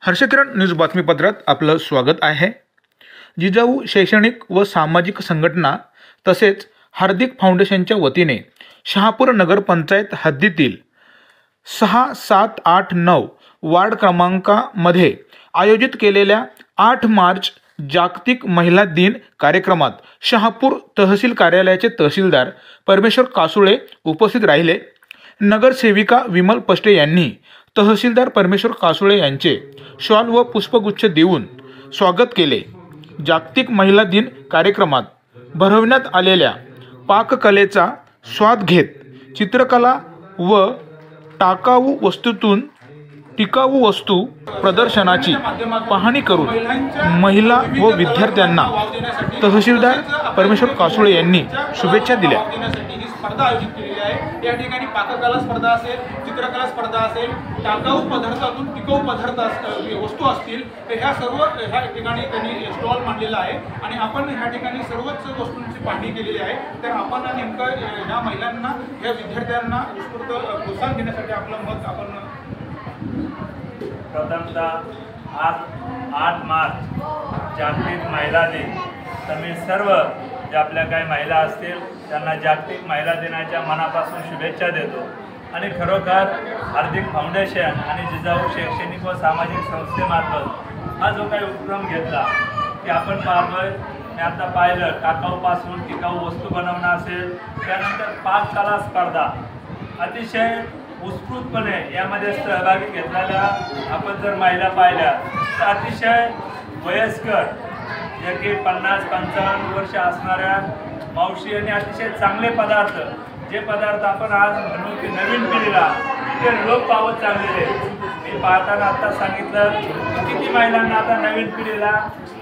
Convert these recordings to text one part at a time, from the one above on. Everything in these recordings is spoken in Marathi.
हर्षकिरण न्यूज बातमीपत्रात आपलं स्वागत आहे। जिजाऊ शैक्षणिक व सामाजिक संघटना तसेच हार्दिक फाउंडेशनच्या वतीने शहापूर नगरपंचायत हद्दीतील 6, 7, 8, 9 वार्ड क्रमांकामध्ये आयोजित केलेल्या 8 मार्च जागतिक महिला दिन कार्यक्रमात शहापूर तहसील कार्यालयाचे तहसीलदार परमेश्वर कासुळे उपस्थित राहिले। नगरसेविका विमल पष्टे यांनी तहसीलदार परमेश्वर कासुळे यांचे शॉल व पुष्पगुच्छ देऊन स्वागत केले। जागतिक महिला दिन कार्यक्रमात भरवण्यात आलेल्या पाककलेचा स्वाद घेत चित्रकला व टिकाऊ वस्तू प्रदर्शनाची पाहणी करून महिला व विद्यार्थ्यांना तहसीलदार परमेश्वर कासुळे यांनी शुभेच्छा दिल्या। स्पर्धा आयोजित केलेली आहे। या ठिकाणी पाककला स्पर्धा असेल, चित्रकला स्पर्धा असेल, टाकाऊ पदार्थातून टिकाऊ पदार्थ वस्तू असतील, तर ह्या सर्व ह्या ठिकाणी त्यांनी स्टॉल मांडलेला आहे आणि आपण ह्या ठिकाणी सर्वच वस्तूंची पाहणी केलेली आहे। तर आपण नेमकं ह्या महिलांना, ह्या विद्यार्थ्यांना उत्स्फूर्त प्रोत्साहन देण्यासाठी आपलं मत आपण प्रथमतः आज 8 मार्च जागतिक महिला दिन, तर मी सर्व जे आपल्या काही महिला असतील त्यांना जागतिक महिला दिनाच्या मनापासून शुभेच्छा देतो। आणि खरोखर हार्दिक फाउंडेशन आणि जिजाऊ शैक्षणिक व सामाजिक संस्थेमार्फत हा जो काही उपक्रम घेतला की आपण पाहतोय, मी आता पाहिलं टाकाऊपासून टिकाऊ वस्तू बनवणं असेल, त्यानंतर पाककला स्पर्धा अतिशय उत्स्फूर्तपणे यामध्ये सहभागी घेतलेल्या आपण जर महिला पाहिल्या तर अतिशय वयस्कर जे की 50-55 वर्ष असणाऱ्या मावशी आणि अतिशय चांगले पदार्थ, जे पदार्थ आपण आज म्हणू की नवीन पिढीला ते लोप पावत चाललेले। मी पाहताना आता सांगितलं किती महिलांना आता नवीन पिढीला,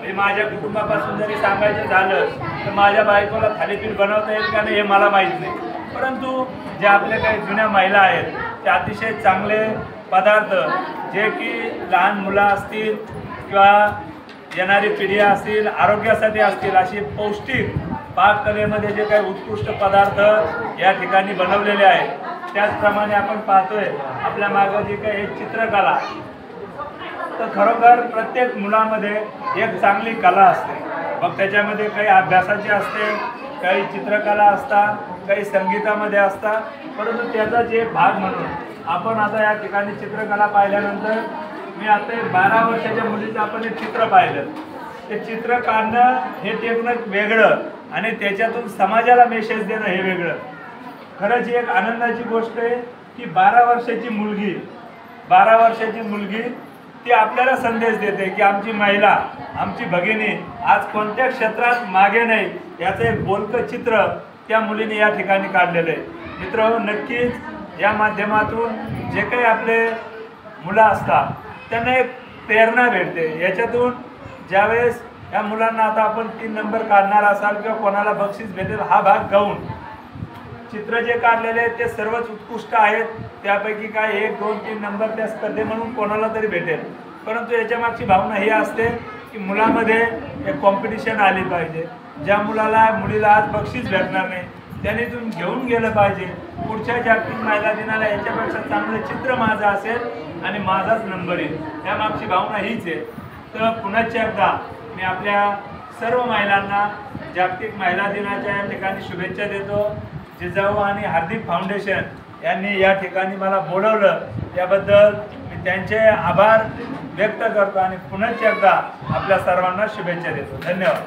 मी माझ्या कुटुंबापासून जरी सांगायचं झालं तर माझ्या बायकोला थालीपीठ बनवता येईल का नाही हे मला माहीत नाही, परंतु जे आपल्या काही जुन्या महिला आहेत ते अतिशय चांगले पदार्थ, जे की लहान मुलं असतील किंवा येणारी पिढी असतील, आरोग्यासाठी असतील, अशी पौष्टिक पाककलेमध्ये जे काही उत्कृष्ट पदार्थ या ठिकाणी बनवलेले आहेत। त्याचप्रमाणे आपण पाहतोय आपल्या मागं जी काही चित्रकला, तर खरोखर प्रत्येक मुलामध्ये एक चांगली कला असते। मग त्याच्यामध्ये काही अभ्यासाची असते, काही चित्रकला असतात, काही संगीतामध्ये असतात, परंतु त्याचा जे भाग म्हणून आपण आता या ठिकाणी चित्रकला पाहिल्यानंतर मी आता 12 वर्षाच्या मुलीचं आपण एक चित्र पाहिलं, ते चित्र काढणं हे टेक्निक वेगळं आणि त्याच्यातून समाजाला मेसेज देणं हे वेगळं। खरंच एक आनंदाची गोष्ट आहे की 12 वर्षाची मुलगी ती आपल्याला संदेश देते की आमची महिला, आमची भगिनी आज कोणत्या क्षेत्रात मागे नाही, याचं एक बोलकं चित्र त्या मुलीने या ठिकाणी काढलेलं आहे। मित्रांनो, नक्कीच या माध्यमातून जे काही आपले मुलं असतात त्यांना एक प्रेरणा भेटते। याच्यातून ज्यावेळेस या मुलांना आता आपण 3 नंबर काढणार असाल किंवा कोणाला बक्षीस भेटेल हा भाग गाऊन चित्र जे काढलेले आहेत ते सर्वच उत्कृष्ट आहेत, त्यापैकी काय 1, 2, 3 नंबर त्या स्पर्धे म्हणून कोणाला तरी भेटेल, परंतु याच्या मागची भावना ही असते की मुलामध्ये एक कॉम्पिटिशन आली पाहिजे। ज्या मुलीला आज बक्षीस भेटणार नाही त्याने इथून घेऊन गेलं पाहिजे, पुढच्या जागतिक महिला दिनाला याच्यापेक्षा चांगलं चित्र माझं असेल आणि माझाच नंबर येईल, यामागची भावना हीच आहे। तर पुन्हा एकदा मी आपल्या सर्व महिलांना जागतिक महिला दिनाच्या या ठिकाणी शुभेच्छा देतो। जिजाऊ आणि हार्दिक फाउंडेशन यांनी या ठिकाणी मला बोलवलं त्याबद्दल मी त्यांचे आभार व्यक्त करतो आणि पुन्हा एकदा आपल्या सर्वांना शुभेच्छा देतो। धन्यवाद।